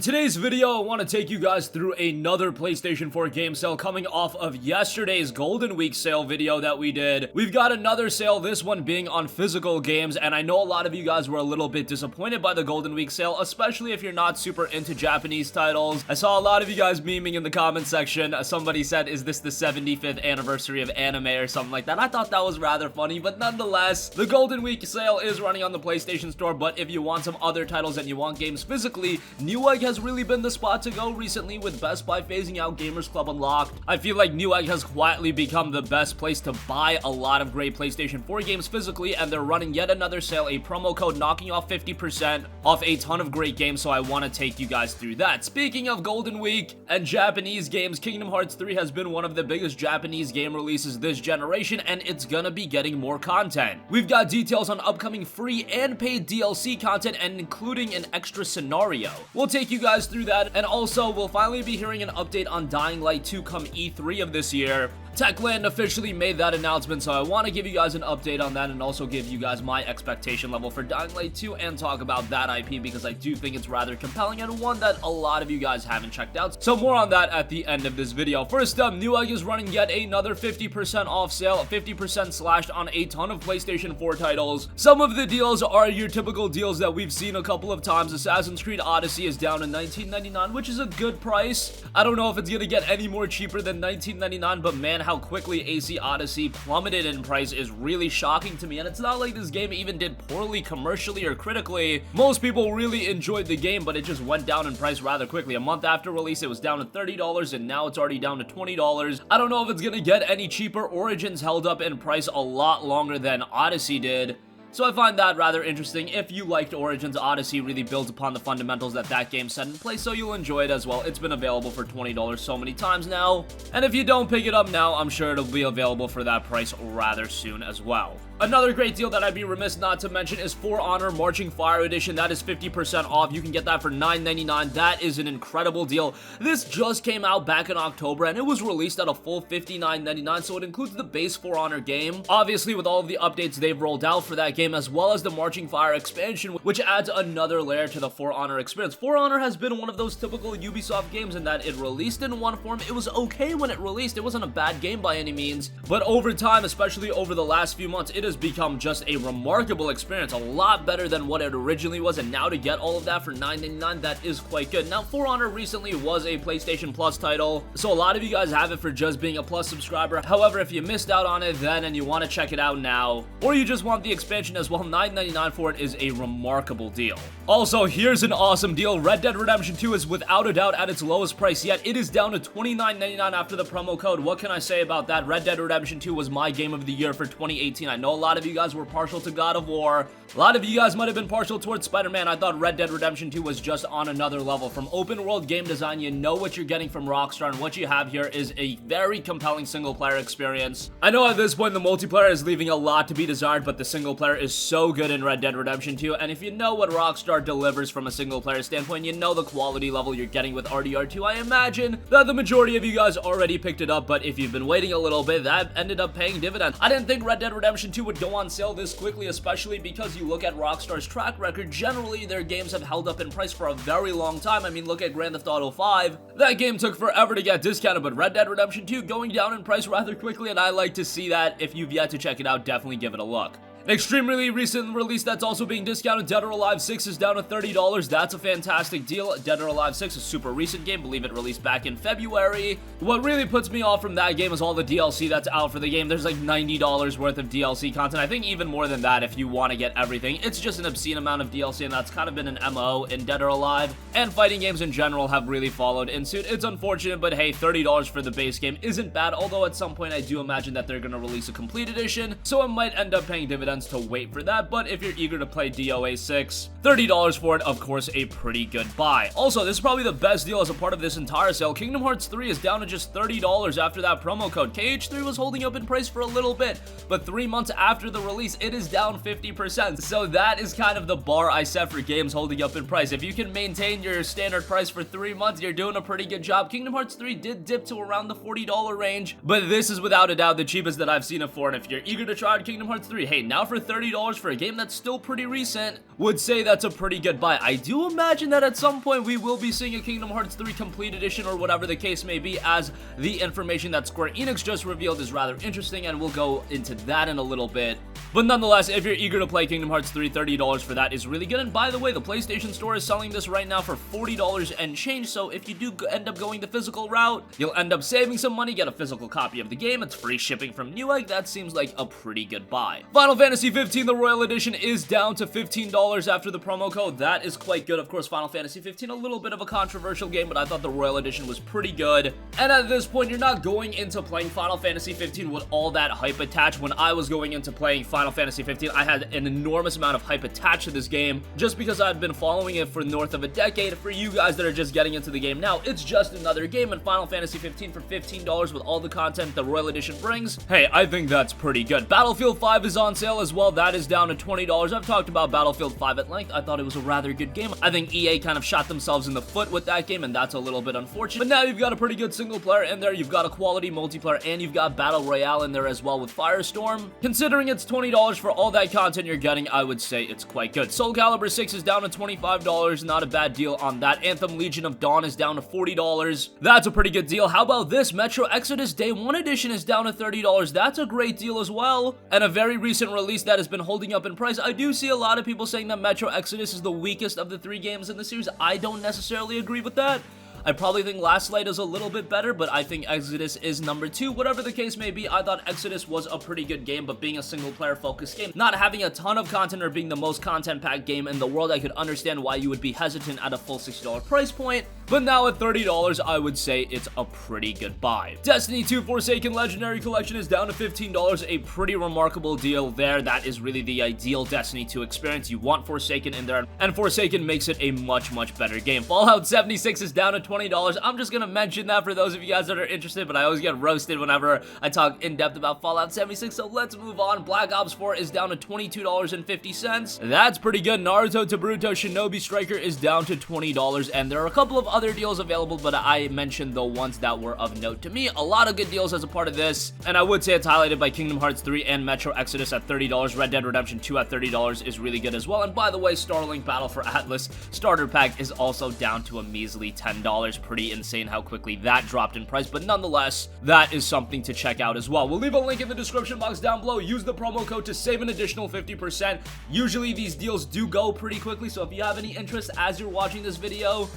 today's video, I want to take you guys through another PlayStation 4 game sale coming off of yesterday's Golden Week sale video that we did. We've got another sale, this one being on physical games, and I know a lot of you guys were a little bit disappointed by the Golden Week sale, especially if you're not super into Japanese titles. I saw a lot of you guys memeing in the comment section. Somebody said, is this the 75th anniversary of anime or something like that? I thought that was rather funny, but nonetheless, the Golden Week sale is running on the PlayStation Store, but if you want some other titles and you want games physically, Newegg has really been the spot to go recently with Best Buy phasing out Gamers Club Unlocked. I feel like Newegg has quietly become the best place to buy a lot of great PlayStation 4 games physically, and they're running yet another sale, a promo code knocking off 50% off a ton of great games, so I want to take you guys through that. Speaking of Golden Week and Japanese games, Kingdom Hearts 3 has been one of the biggest Japanese game releases this generation, and it's gonna be getting more content. We've got details on upcoming free and paid DLC content, and including an extra scenario. We'll take you guys through that, and also we'll finally be hearing an update on Dying Light 2 come E3 of this year. Techland officially made that announcement, so I want to give you guys an update on that and also give you guys my expectation level for Dying Light 2 and talk about that IP because I do think it's rather compelling and one that a lot of you guys haven't checked out. So more on that at the end of this video. First up, Newegg is running yet another 50% off sale, 50% slashed on a ton of PlayStation 4 titles. Some of the deals are your typical deals that we've seen a couple of times. Assassin's Creed Odyssey is down to $19.99, which is a good price. I don't know if it's gonna get any more cheaper than $19.99, but man, how quickly AC Odyssey plummeted in price is really shocking to me, and it's not like this game even did poorly commercially or critically. Most people really enjoyed the game, but it just went down in price rather quickly. A month after release, it was down to $30, and now it's already down to $20. I don't know if it's gonna get any cheaper. Origins held up in price a lot longer than Odyssey did. So I find that rather interesting. If you liked Origins, Odyssey really builds upon the fundamentals that game set in place, so you'll enjoy it as well. It's been available for $20 so many times now, and if you don't pick it up now, I'm sure it'll be available for that price rather soon as well. Another great deal that I'd be remiss not to mention is For Honor Marching Fire Edition. That is 50% off. You can get that for $9.99. That is an incredible deal. This just came out back in October, and it was released at a full $59.99, so it includes the base For Honor game. Obviously, with all of the updates they've rolled out for that game, as well as the Marching Fire expansion, which adds another layer to the For Honor experience. For Honor has been one of those typical Ubisoft games in that it released in one form. It was okay when it released. It wasn't a bad game by any means, but over time, especially over the last few months, it has become just a remarkable experience, a lot better than what it originally was, and now to get all of that for $9.99, that is quite good. Now, For Honor recently was a PlayStation Plus title, so a lot of you guys have it for just being a Plus subscriber. However, if you missed out on it then and you want to check it out now, or you just want the expansion as well, $9.99 for it is a remarkable deal. Also, here's an awesome deal. Red Dead Redemption 2 is without a doubt at its lowest price yet. It is down to $29.99 after the promo code. What can I say about that? Red Dead Redemption 2 was my game of the year for 2018. I know a lot of you guys were partial to God of War. A lot of you guys might have been partial towards Spider-Man. I thought Red Dead Redemption 2 was just on another level. From open world game design, you know what you're getting from Rockstar, and what you have here is a very compelling single player experience. I know at this point the multiplayer is leaving a lot to be desired, but the single player is so good in Red Dead Redemption 2, and if you know what Rockstar delivers from a single player standpoint, you know the quality level you're getting with RDR2. I imagine that the majority of you guys already picked it up, but if you've been waiting a little bit, that ended up paying dividends. I didn't think Red Dead Redemption 2 would go on sale this quickly, especially because you look at Rockstar's track record. Generally, their games have held up in price for a very long time. I mean, look at Grand Theft Auto 5. That game took forever to get discounted, but Red Dead Redemption 2 going down in price rather quickly, and I like to see that. If you've yet to check it out, definitely give it a look. An extremely recent release that's also being discounted, Dead or Alive 6 is down to $30. That's a fantastic deal. Dead or Alive 6 is a super recent game. I believe it released back in February. What really puts me off from that game is all the DLC that's out for the game. There's like $90 worth of DLC content. I think even more than that if you want to get everything. It's just an obscene amount of DLC, and that's kind of been an MO in Dead or Alive. And fighting games in general have really followed in suit. It's unfortunate, but hey, $30 for the base game isn't bad, although at some point I do imagine that they're going to release a complete edition, so it might end up paying dividends to wait for that. But if you're eager to play DOA 6, $30 for it, of course, a pretty good buy. Also, this is probably the best deal as a part of this entire sale. Kingdom Hearts 3 is down to just $30 after that promo code. KH3 was holding up in price for a little bit, but 3 months after the release, it is down 50%. So that is kind of the bar I set for games holding up in price. If you can maintain your standard price for 3 months, you're doing a pretty good job. Kingdom Hearts 3 did dip to around the $40 range, but this is without a doubt the cheapest that I've seen it for. And if you're eager to try out Kingdom Hearts 3, hey, now out for $30 for a game that's still pretty recent, would say that's a pretty good buy. I do imagine that at some point we will be seeing a Kingdom Hearts 3 Complete Edition or whatever the case may be, as the information that Square Enix just revealed is rather interesting, and we'll go into that in a little bit. But nonetheless, if you're eager to play Kingdom Hearts 3, $30 for that is really good. And by the way, the PlayStation Store is selling this right now for $40 and change, so if you do end up going the physical route, you'll end up saving some money, get a physical copy of the game, it's free shipping from Newegg. That seems like a pretty good buy. Final Fantasy 15, the Royal Edition, is down to $15 after the promo code. That is quite good. Of course, Final Fantasy 15, a little bit of a controversial game, but I thought the Royal Edition was pretty good. And at this point, you're not going into playing Final Fantasy 15 with all that hype attached. When I was going into playing Final Fantasy 15, I had an enormous amount of hype attached to this game just because I'd been following it for north of a decade. For you guys that are just getting into the game now, it's just another game, and Final Fantasy 15 for $15 with all the content the Royal Edition brings, hey, I think that's pretty good. Battlefield 5 is on sale as well. That is down to $20. I've talked about Battlefield 5 at length. I thought it was a rather good game. I think EA kind of shot themselves in the foot with that game, and that's a little bit unfortunate. But now you've got a pretty good single player in there, you've got a quality multiplayer, and you've got Battle Royale in there as well with Firestorm. Considering it's $20 for all that content you're getting, I would say it's quite good. Soul Calibur 6 is down to $25, not a bad deal on that. Anthem Legion of Dawn is down to $40. That's a pretty good deal. How about this? Metro Exodus Day 1 Edition is down to $30. That's a great deal as well, and a very recent release that has been holding up in price. I do see a lot of people saying that Metro Exodus is the weakest of the 3 games in the series. I don't necessarily agree with that. I probably think Last Light is a little bit better, but I think Exodus is number 2. Whatever the case may be, I thought Exodus was a pretty good game, but being a single-player focused game, not having a ton of content or being the most content-packed game in the world, I could understand why you would be hesitant at a full $60 price point. But now at $30, I would say it's a pretty good buy. Destiny 2 Forsaken Legendary Collection is down to $15, a pretty remarkable deal there. That is really the ideal Destiny 2 experience. You want Forsaken in there, and Forsaken makes it a much, much better game. Fallout 76 is down to $20. I'm just gonna mention that for those of you guys that are interested, but I always get roasted whenever I talk in depth about Fallout 76, so let's move on. Black Ops 4 is down to $22.50. That's pretty good. Naruto to Boruto Shinobi Striker is down to $20, and there are a couple of other deals available, but I mentioned the ones that were of note to me. A lot of good deals as a part of this, and I would say it's highlighted by Kingdom Hearts 3 and Metro Exodus at $30. Red Dead Redemption 2 at $30 is really good as well. And by the way, Starlink Battle for Atlas starter pack is also down to a measly $10. Pretty insane how quickly that dropped in price, but nonetheless, that is something to check out as well. We'll leave a link in the description box down below. Use the promo code to save an additional 50%. Usually these deals do go pretty quickly, so if you have any interest as you're watching this video,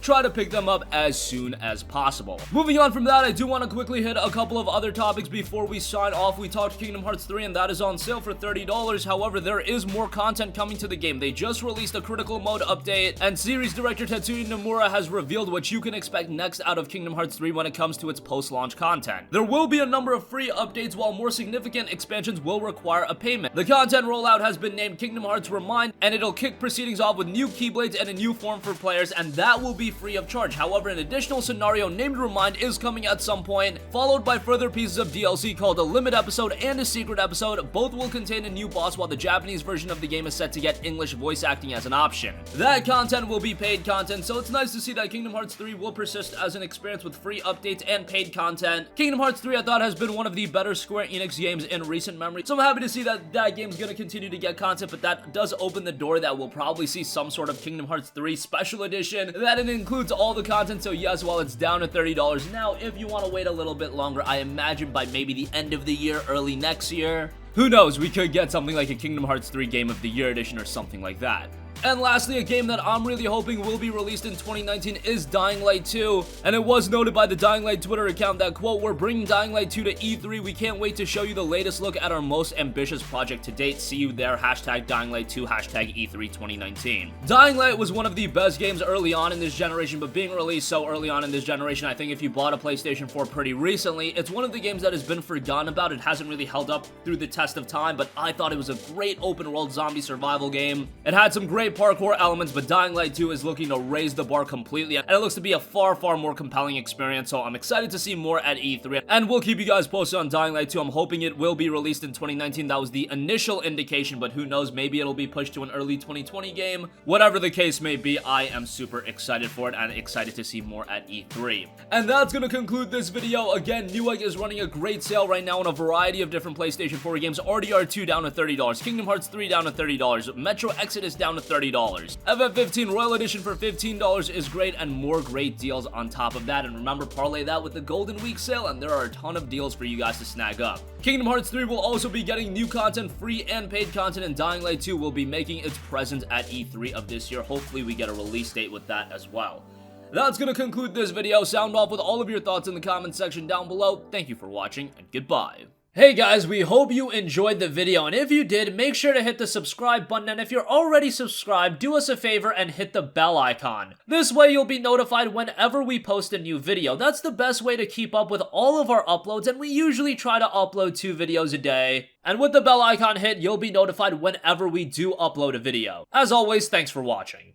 try to pick them up as soon as possible. Moving on from that, I do want to quickly hit a couple of other topics before we sign off. We talked Kingdom Hearts 3, and that is on sale for $30. However, there is more content coming to the game. They just released a critical mode update, and series director Tetsuya Nomura has revealed what you can expect next out of Kingdom Hearts 3 when it comes to its post-launch content. There will be a number of free updates, while more significant expansions will require a payment. The content rollout has been named Kingdom Hearts Remind, and it'll kick proceedings off with new Keyblades and a new form for players, and that will be free of charge. However, an additional scenario named Remind is coming at some point, followed by further pieces of DLC called a Limit episode and a Secret episode. Both will contain a new boss, while the Japanese version of the game is set to get English voice acting as an option. That content will be paid content, so it's nice to see that Kingdom Hearts 3 will persist as an experience with free updates and paid content. Kingdom Hearts 3, I thought, has been one of the better Square Enix games in recent memory, so I'm happy to see that that game's gonna continue to get content, but that does open the door that we'll probably see some sort of Kingdom Hearts 3 special edition that it includes all the content. So yes, while it's down to $30 now, if you want to wait a little bit longer, I imagine by maybe the end of the year, early next year, who knows, we could get something like a Kingdom Hearts 3 Game of the Year edition or something like that. And lastly, a game that I'm really hoping will be released in 2019 is Dying Light 2. And it was noted by the Dying Light Twitter account that, quote, "We're bringing Dying Light 2 to E3. We can't wait to show you the latest look at our most ambitious project to date. See you there. Hashtag Dying Light 2. Hashtag E3 2019. Dying Light was one of the best games early on in this generation, but being released so early on in this generation, I think if you bought a PlayStation 4 pretty recently, it's one of the games that has been forgotten about. It hasn't really held up through the test of time, but I thought it was a great open world zombie survival game. It had some great great parkour elements, but Dying Light 2 is looking to raise the bar completely, and it looks to be a far more compelling experience, so I'm excited to see more at E3, and we'll keep you guys posted on Dying Light 2. I'm hoping it will be released in 2019. That was the initial indication, but who knows, maybe it'll be pushed to an early 2020 game. Whatever the case may be, I am super excited for it and excited to see more at E3. And that's gonna conclude this video. Again, Newegg is running a great sale right now on a variety of different PlayStation 4 games. RDR2 down to $30, Kingdom Hearts 3 down to $30, Metro Exodus down to $30. FF15 Royal Edition for $15 is great, and more great deals on top of that. And remember, parlay that with the Golden Week sale, and there are a ton of deals for you guys to snag up. Kingdom Hearts 3 will also be getting new content, free and paid content, and Dying Light 2 will be making its presence at E3 of this year. Hopefully we get a release date with that as well. That's gonna conclude this video. Sound off with all of your thoughts in the comment section down below. Thank you for watching, and goodbye. Hey guys, we hope you enjoyed the video, and if you did, make sure to hit the subscribe button, and if you're already subscribed, do us a favor and hit the bell icon. This way you'll be notified whenever we post a new video. That's the best way to keep up with all of our uploads, and we usually try to upload 2 videos a day. And with the bell icon hit, you'll be notified whenever we do upload a video. As always, thanks for watching.